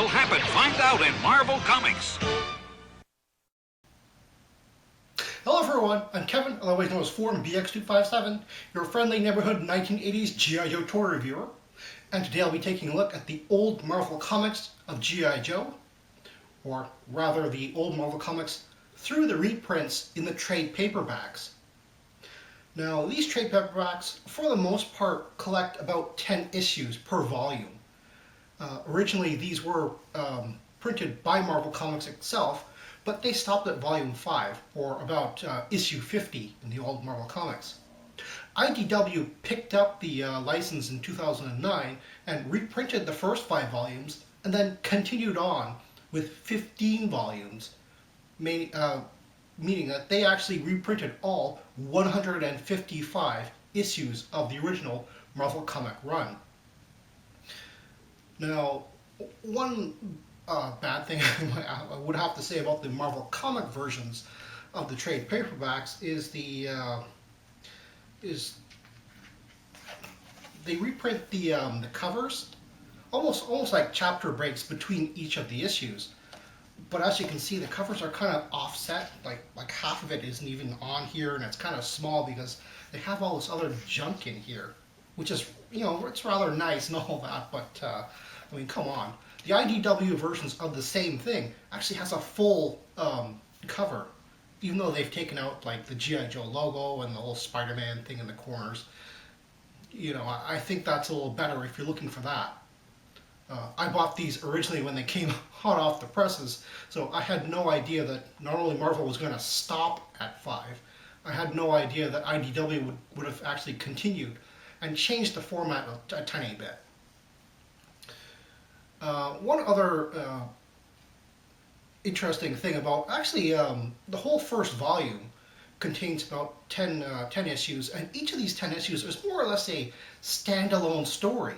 will happen? Find out in Marvel Comics. Hello everyone, I'm Kevin, otherwise known as Form BX257, your friendly neighborhood 1980s G.I. Joe toy reviewer. And today I'll be taking a look at the old Marvel Comics of G.I. Joe, or rather the old Marvel Comics through the reprints in the trade paperbacks. Now these trade paperbacks, for the most part, collect about 10 issues per volume. Originally these were printed by Marvel Comics itself, but they stopped at volume 5, or about issue 50 in the old Marvel Comics. IDW picked up the license in 2009 and reprinted the first 5 volumes, and then continued on with 15 volumes, meaning that they actually reprinted all 155 issues of the original Marvel comic run. Now, one bad thing I would have to say about the Marvel comic versions of the trade paperbacks is they reprint the covers almost like chapter breaks between each of the issues. But as you can see, the covers are kind of offset, like half of it isn't even on here, and it's kind of small because they have all this other junk in here, which is, it's rather nice and all that, but I mean, come on. The IDW versions of the same thing actually has a full cover, even though they've taken out like the G.I. Joe logo and the whole Spider-Man thing in the corners. I think that's a little better if you're looking for that. I bought these originally when they came hot off the presses, so I had no idea that not only Marvel was going to stop at 5, I had no idea that IDW would have actually continued and changed the format a tiny bit. One other interesting thing about, actually, the whole first volume contains about 10 issues, and each of these 10 issues is more or less a standalone story.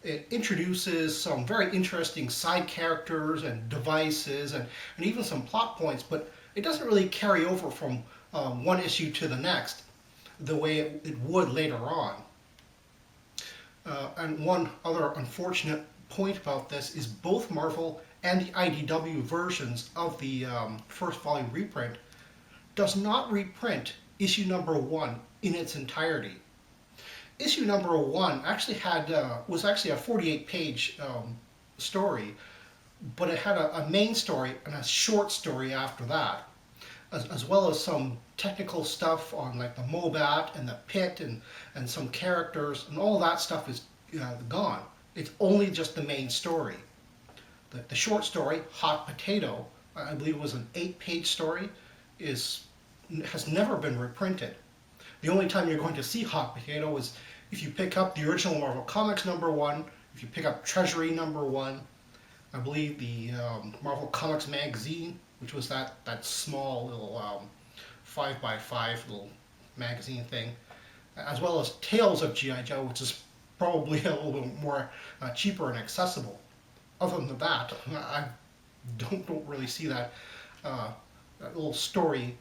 It introduces some very interesting side characters and devices and even some plot points, but it doesn't really carry over from one issue to the next the way it would later on. And one other unfortunate point about this is both Marvel and the IDW versions of the first volume reprint does not reprint issue number 1 in its entirety. Issue number 1 actually was actually a 48-page story, but it had a main story and a short story after that, as well as some technical stuff on like the Mobat and the Pit and some characters, and all that stuff is gone. It's only just the main story. The short story, Hot Potato, I believe it was an 8-page story, has never been reprinted. The only time you're going to see Hot Potato is if you pick up the original Marvel Comics number 1, if you pick up Treasury number 1, I believe the Marvel Comics magazine, which was that small little 5x5 little magazine thing, as well as Tales of G.I. Joe, which is probably a little bit more cheaper and accessible. Other than that, I don't really see that little story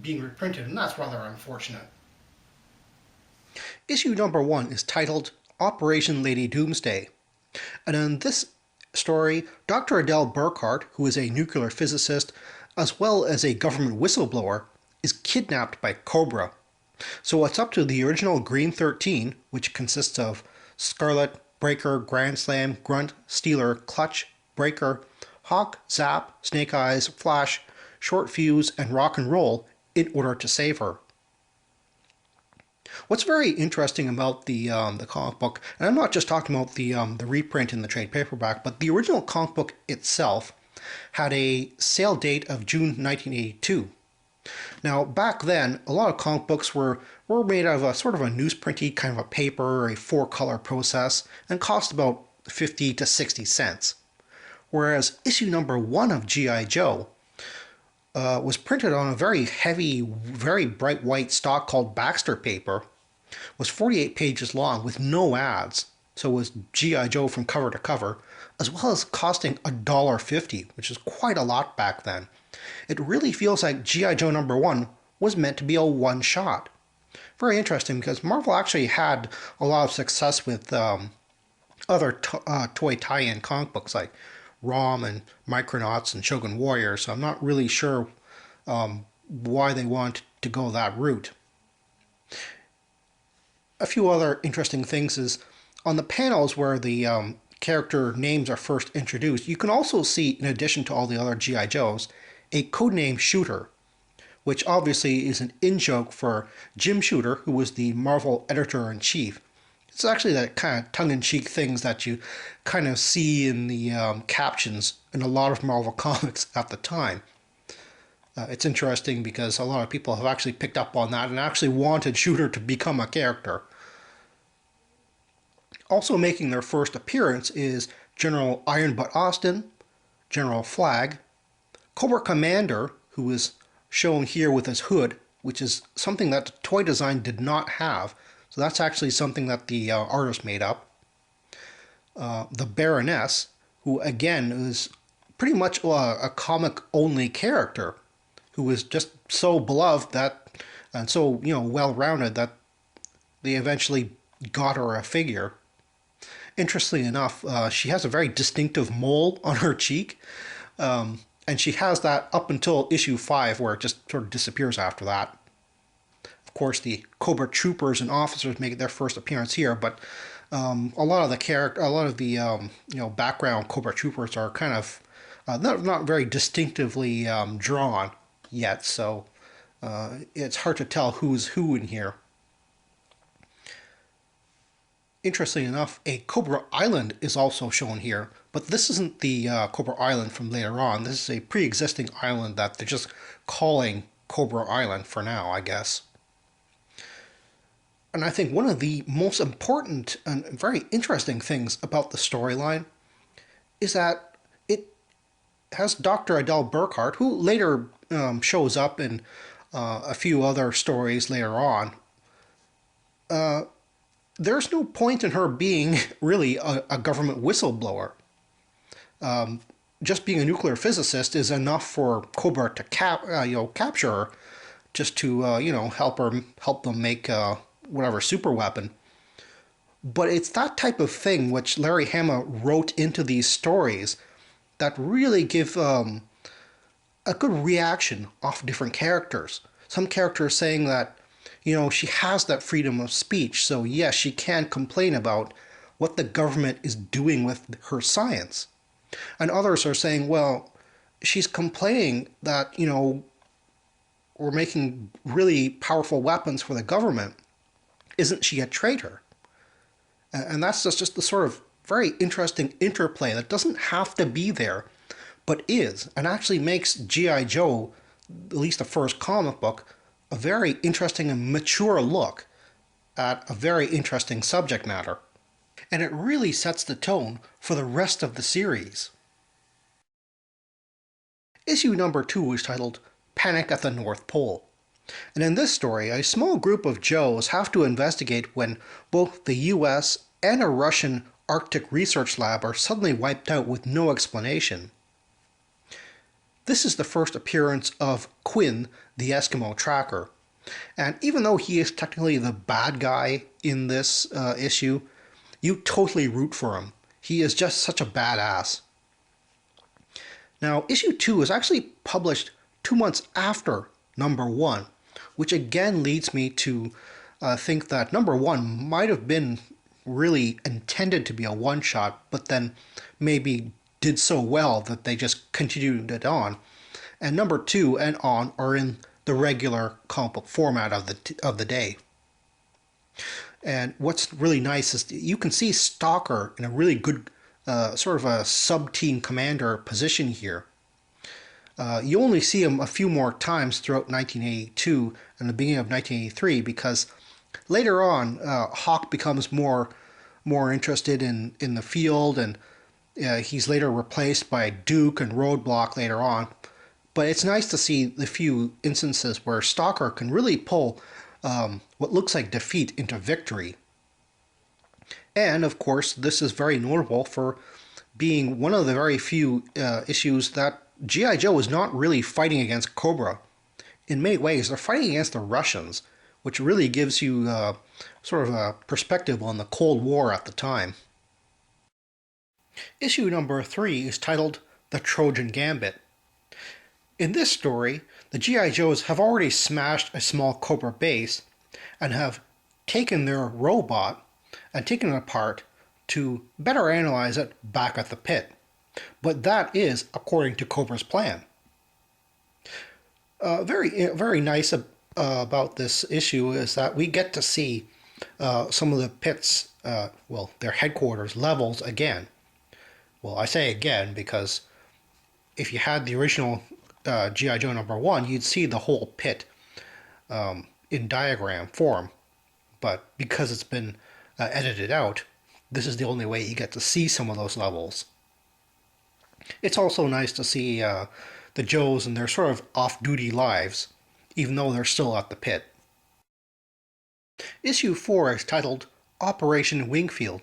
being reprinted, and that's rather unfortunate. Issue number 1 is titled Operation Lady Doomsday, and in this story, Dr. Adele Burkhart, who is a nuclear physicist as well as a government whistleblower, is kidnapped by Cobra. So it's up to the original Green 13, which consists of Scarlet, Breaker, Grand Slam, Grunt, Stealer, Clutch, Breaker, Hawk, Zap, Snake Eyes, Flash, Short Fuse, and Rock and Roll in order to save her. What's very interesting about the comic book, and I'm not just talking about the reprint in the trade paperback, but the original comic book itself had a sale date of June 1982. Now, back then, a lot of comic books were made out of a sort of a newsprinty kind of a paper, a 4-color process, and cost about 50 to 60 cents. Whereas issue number 1 of G.I. Joe was printed on a very heavy, very bright white stock called Baxter paper, was 48 pages long with no ads, so it was G.I. Joe from cover to cover, as well as costing $1.50, which is quite a lot back then. It really feels like G.I. Joe number 1 was meant to be a one-shot. Very interesting, because Marvel actually had a lot of success with other toy tie-in comic books like ROM and Micronauts and Shogun Warrior, so I'm not really sure why they want to go that route. A few other interesting things is on the panels where the character names are first introduced, you can also see, in addition to all the other G.I. Joes, a codename Shooter, which obviously is an in-joke for Jim Shooter, who was the Marvel editor-in-chief. It's actually that kind of tongue-in-cheek things that you kind of see in the captions in a lot of Marvel comics at the time. It's interesting because a lot of people have actually picked up on that and actually wanted Shooter to become a character. Also making their first appearance is General Iron Butt Austin, General Flag, Cobra Commander, who is shown here with his hood, which is something that the toy design did not have. So that's actually something that the artist made up. The Baroness, who again is pretty much a comic-only character, who is just so beloved that, and so well-rounded that they eventually got her a figure. Interestingly enough, she has a very distinctive mole on her cheek, and she has that up until issue 5, where it just sort of disappears after that. Of course, the Cobra troopers and officers make their first appearance here, but a lot of the background Cobra troopers are kind of not very distinctively drawn yet, so it's hard to tell who's who in here. Interestingly enough, a Cobra Island is also shown here, but this isn't the Cobra Island from later on. This is a pre-existing island that they're just calling Cobra Island for now, I guess. And I think one of the most important and very interesting things about the storyline is that it has Dr. Adele Burkhardt, who later shows up in a few other stories later on. There's no point in her being really a government whistleblower. Just being a nuclear physicist is enough for Cobra to capture her, just to help them make whatever super weapon. But it's that type of thing which Larry Hama wrote into these stories that really give a good reaction off different characters. Some characters saying that she has that freedom of speech, so yes, she can complain about what the government is doing with her science. And others are saying, well, she's complaining that, we're making really powerful weapons for the government. Isn't she a traitor? And that's just the sort of very interesting interplay that doesn't have to be there, but is, and actually makes G.I. Joe, at least the first comic book, a very interesting and mature look at a very interesting subject matter. And it really sets the tone for the rest of the series. Issue number 2 is titled Panic at the North Pole. And in this story, a small group of Joes have to investigate when both the US and a Russian Arctic research lab are suddenly wiped out with no explanation. This is the first appearance of Quinn, the Eskimo tracker. And even though he is technically the bad guy in this issue, you totally root for him. He is just such a badass. Now, issue 2 is actually published 2 months after number 1, which again leads me to think that number 1 might have been really intended to be a one-shot, but then maybe did so well that they just continued it on. And number 2 and on are in the regular comic book format of the day. And what's really nice is you can see Stalker in a really good sort of a sub-team commander position here. You only see him a few more times throughout 1982 and the beginning of 1983 because later on Hawk becomes more interested in the field, and he's later replaced by Duke and Roadblock later on. But it's nice to see the few instances where Stalker can really pull what looks like defeat into victory. And, of course, this is very notable for being one of the very few issues that G.I. Joe is not really fighting against Cobra. In many ways, they're fighting against the Russians, which really gives you sort of a perspective on the Cold War at the time. Issue number 3 is titled The Trojan Gambit. In this story, the G.I. Joes have already smashed a small Cobra base and have taken their robot and taken it apart to better analyze it back at the pit. But that is according to Cobra's plan. Very nice about this issue is that we get to see some of the pit's, their headquarters levels again. Well, I say again because if you had the original G.I. Joe number 1, you'd see the whole pit in diagram form. But because it's been edited out, this is the only way you get to see some of those levels. It's also nice to see the Joes in their sort of off-duty lives, even though they're still at the pit. Issue 4 is titled Operation Wingfield.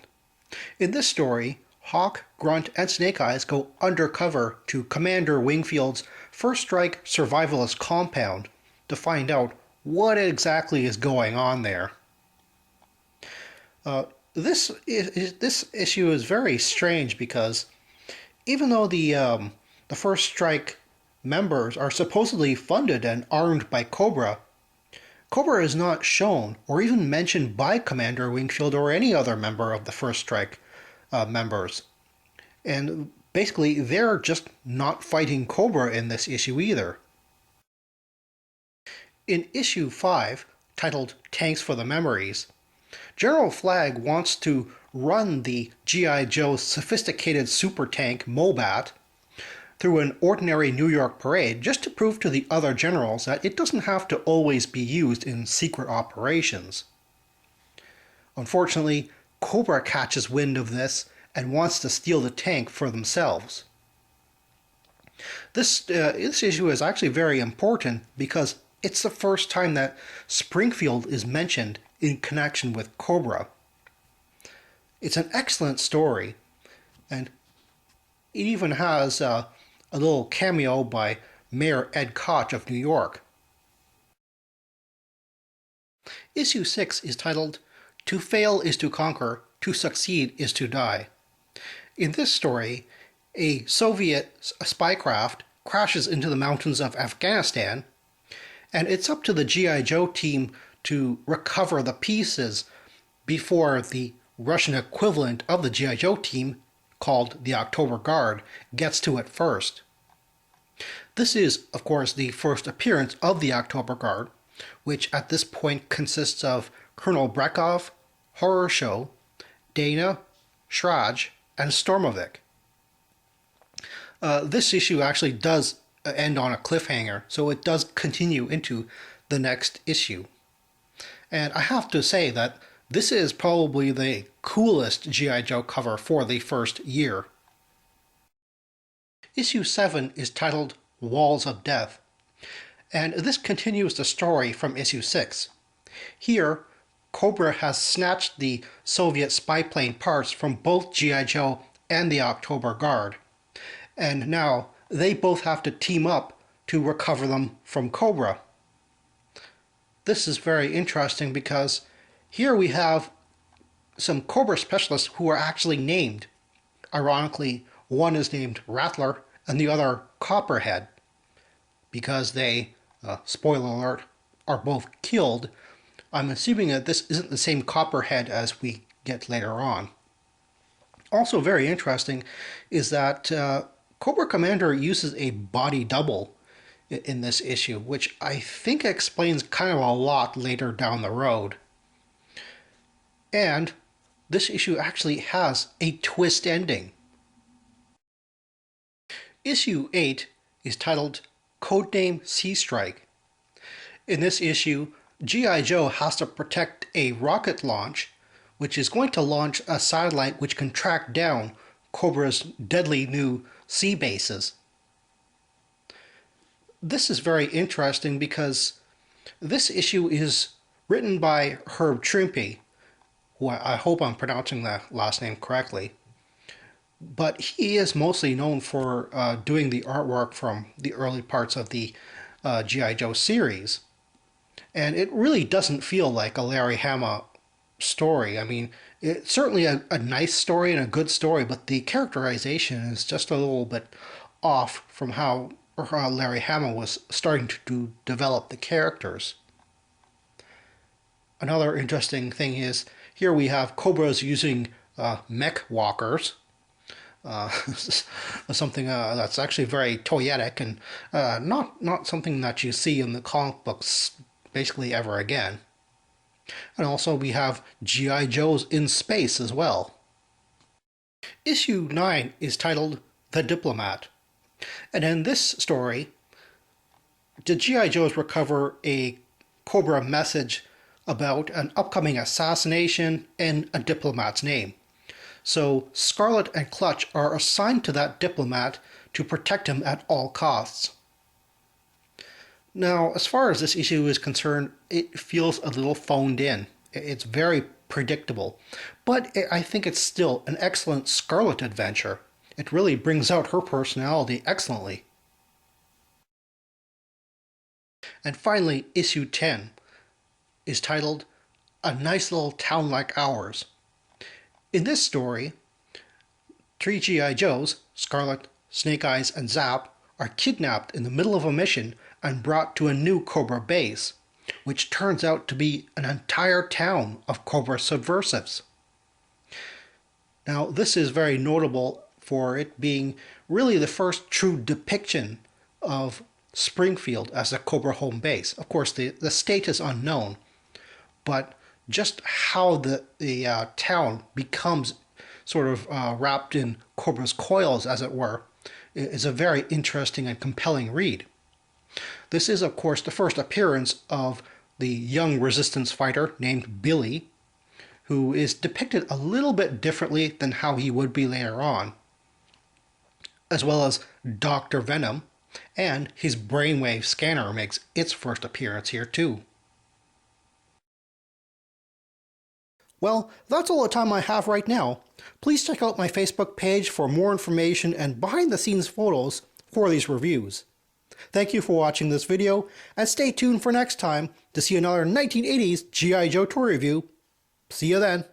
In this story, Hawk, Grunt, and Snake Eyes go undercover to Commander Wingfield's First Strike survivalist compound to find out what exactly is going on there. This issue is very strange because even though the First Strike members are supposedly funded and armed by Cobra, Cobra is not shown or even mentioned by Commander Wingfield or any other member of the First Strike members. And basically, they're just not fighting Cobra in this issue either. In issue 5, titled Tanks for the Memories, General Flagg wants to run the G.I. Joe's sophisticated super tank Mobat through an ordinary New York parade just to prove to the other generals that it doesn't have to always be used in secret operations. Unfortunately, Cobra catches wind of this and wants to steal the tank for themselves. This issue is actually very important because it's the first time that Springfield is mentioned in connection with Cobra. It's an excellent story, and it even has a little cameo by Mayor Ed Koch of New York. Issue 6 is titled To Fail is to Conquer, To Succeed is to Die. In this story, a Soviet spycraft crashes into the mountains of Afghanistan, and it's up to the G.I. Joe team to recover the pieces before the Russian equivalent of the G.I. Joe team, called the October Guard, gets to it first. This is, of course, the first appearance of the October Guard, which at this point consists of Colonel Brekov, Horror Show, Dana, Shraj, and Stormovic. This issue actually does end on a cliffhanger, so it does continue into the next issue. And I have to say that this is probably the coolest G.I. Joe cover for the first year. Issue 7 is titled Walls of Death, and this continues the story from issue 6. Here, Cobra has snatched the Soviet spy plane parts from both G.I. Joe and the October Guard, and now they both have to team up to recover them from Cobra. This is very interesting because here we have some Cobra specialists who are actually named. Ironically, one is named Rattler and the other Copperhead, because they, spoiler alert, are both killed. I'm assuming that this isn't the same Copperhead as we get later on. Also very interesting is that Cobra Commander uses a body double in this issue, which I think explains kind of a lot later down the road. And this issue actually has a twist ending. Issue 8 is titled Codename Cstrike. In this issue, G.I. Joe has to protect a rocket launch, which is going to launch a satellite which can track down Cobra's deadly new sea bases. This is very interesting because this issue is written by Herb Trimpe, who I hope I'm pronouncing that last name correctly. But he is mostly known for doing the artwork from the early parts of the G.I. Joe series. And it really doesn't feel like a Larry Hama story. I mean, It's certainly a nice story and a good story, but the characterization is just a little bit off from how Larry Hama was starting to develop the characters. Another interesting thing is here we have Cobras using mech walkers. Something that's actually very toyetic and not something that you see in the comic books basically ever again. And also we have G.I. Joes in space as well. Issue 9 is titled The Diplomat. And in this story, the G.I. Joes recover a Cobra message about an upcoming assassination in a diplomat's name. So Scarlet and Clutch are assigned to that diplomat to protect him at all costs. Now, as far as this issue is concerned, it feels a little phoned in. It's very predictable, but I think it's still an excellent Scarlet adventure. It really brings out her personality excellently. And finally, issue 10 is titled A Nice Little Town Like Ours. In this story, 3 G.I. Joes, Scarlet, Snake Eyes, and Zap, are kidnapped in the middle of a mission and brought to a new Cobra base, which turns out to be an entire town of Cobra subversives. Now, this is very notable for it being really the first true depiction of Springfield as a Cobra home base. Of course, the state is unknown, but just how the town becomes sort of wrapped in Cobra's coils, as it were, is a very interesting and compelling read. This is, of course, the first appearance of the young resistance fighter named Billy, who is depicted a little bit differently than how he would be later on, as well as Dr. Venom, and his brainwave scanner makes its first appearance here too. Well, that's all the time I have right now. Please check out my Facebook page for more information and behind-the-scenes photos for these reviews. Thank you for watching this video, and stay tuned for next time to see another 1980s G.I. Joe toy review. See you then.